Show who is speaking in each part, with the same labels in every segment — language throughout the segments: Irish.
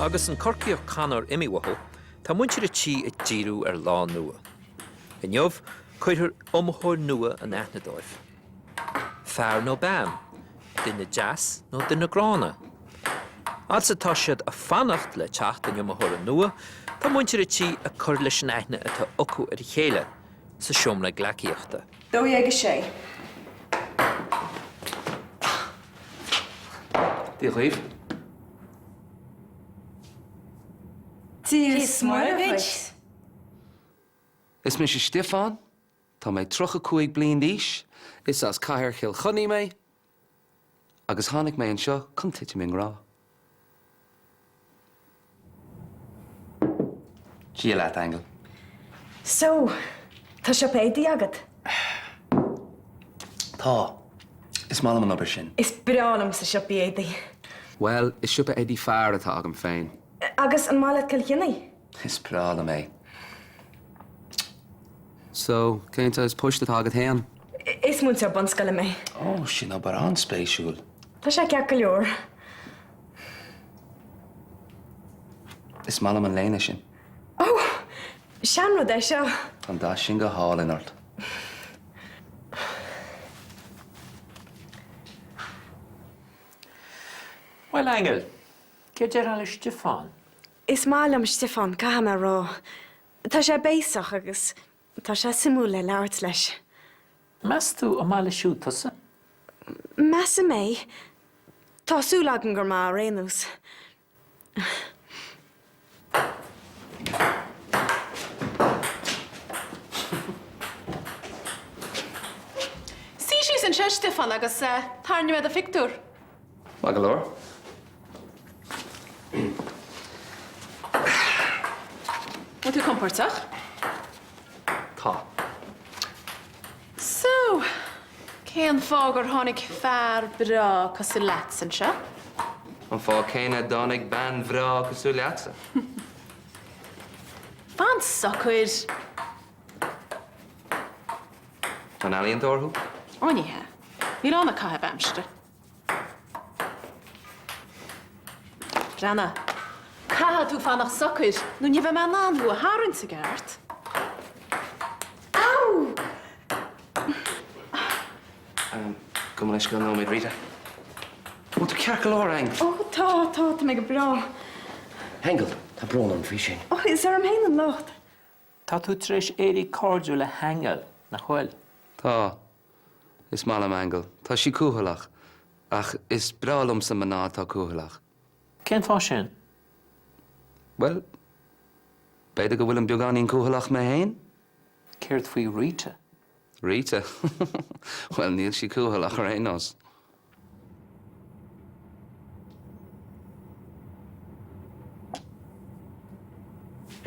Speaker 1: Agus an corcaíoch Conor imimethe, tá muintir tí a ddíriú lá nua. In jobh, chuirthir iomaitheoir nua an aithneadóibh. Fear nó bam, duine jazz nó duine grána. Adsa tá siad a fannacht le tseachtain iomaitheoir nua, tá muintir tí a chur leis an aithne atá ocu ar chéile sa siomla ghlaciíochta.
Speaker 2: Dó ag sé.
Speaker 1: Díolch.
Speaker 2: Díos Morvich.
Speaker 3: Is mis Stefan, tá mé trocha cuaig bliain díos, is as caiir chill chuní mé, agus tháinig mé an seo chun tuite mé rá. Sí leat angel.
Speaker 2: So, tá se péidí agad?
Speaker 3: Tá. Is málam an obair sin.
Speaker 2: Is bránam sa se péidí.
Speaker 3: Well, is siúpa édí fear atá agam féin.
Speaker 2: Agus an mála cilchinnaí?
Speaker 3: Is prála mé. So, cénta is puist atá agad héan?
Speaker 2: Is mún sa bonscala mé.
Speaker 3: Oh, sin á bar an spéisiúil.
Speaker 2: Tá se ceach go leor.
Speaker 3: Is málam an léine sin.
Speaker 2: Oh, sean rud é seo.
Speaker 3: An dá sin go hálinn ort.
Speaker 1: Well, Angel, cé dear le Stefan?
Speaker 2: Is málam Stefan cahamar rá. Tá sé béisach agus tá sé simú le leabhart leis.
Speaker 1: Meas tú a mála siú tusa?
Speaker 2: Measa mé, tásúlagan gur má réanús.
Speaker 4: Sí an se Stefan agus tarniu a fictúr.
Speaker 3: Má go leor?
Speaker 4: Mu tú compórtach?
Speaker 3: Tá.
Speaker 4: So, céan fágur tháinig fear bra cosú leat san se?
Speaker 3: An fá céine dánig ban bhrá cosú leatsa.
Speaker 4: Fan socuir.
Speaker 3: An alíon dorthú?
Speaker 4: Onithe. Ní anna caithh amste. Rana, caithh tú fannach socuir nó ní bheith me náú a háann sa gart. Au!
Speaker 3: Go leis go nóid Rita. Ó, tú cear go leor ang.
Speaker 2: Tá mé go bra.
Speaker 3: Hengel, tá brón an frí sin.
Speaker 2: Is ar am héin an locht?
Speaker 1: Tá tú tríis éirí cordú le hangel na chfuil.
Speaker 3: Tá. Is málam angel. Tá sí cúthalach. Ach, is brálum sa maná tá cúthalach.
Speaker 1: Cén fá sin?
Speaker 3: Well, beidir go bhfuil an beagáín cúthalach mé héin?
Speaker 1: Céirt faoi Rita.
Speaker 3: Rita? Well, níl sí cúthalach ar énos.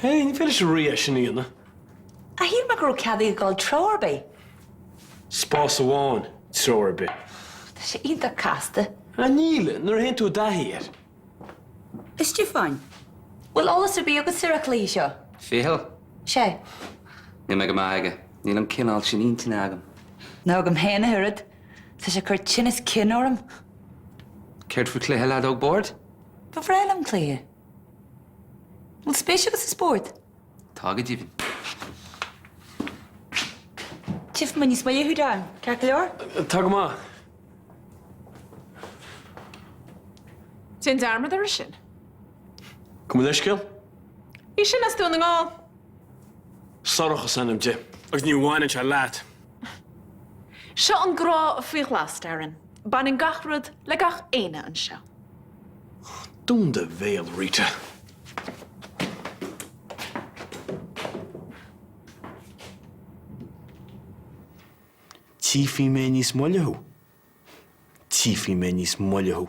Speaker 5: Hey, ní féidir se ria sin íonna.
Speaker 6: A hír me gur ceadaí gáil troirbe.
Speaker 5: Spás amháin, troirbe.
Speaker 6: Tá sé iad a casta.
Speaker 5: A níle, nuair hen tú dahiir.
Speaker 6: Is tú fáin? Bhfuil álas ar bí agus suireach lí seo.
Speaker 3: Fihel?
Speaker 6: Sé.
Speaker 3: Ní me go maige. Níl an cinál sin íntin agam.
Speaker 6: Ná go héna thuad. Tá sé chuir tinnis cin orm.
Speaker 3: Céirt fa cléthe lead óg bord?
Speaker 6: Ba bhréil am clé. Bhfuil spéisi agus is sport.
Speaker 3: Tá go díbin.
Speaker 6: Tif man níos mai dhéú dáim. Cear go leor?
Speaker 5: Tá go má.
Speaker 4: Sin darmad ar sin.
Speaker 5: Cum leiscil?
Speaker 4: Í sin as tú na ngáil.
Speaker 5: Sorachas anam de. Agus ní bháine se leat.
Speaker 4: Seo an grá faoi ghlas daran. Ban in gachrad le gach éine an seo.
Speaker 5: Dún de bhéal, Rita. Tífi mé níos moileú. Tífi mé níos moileú.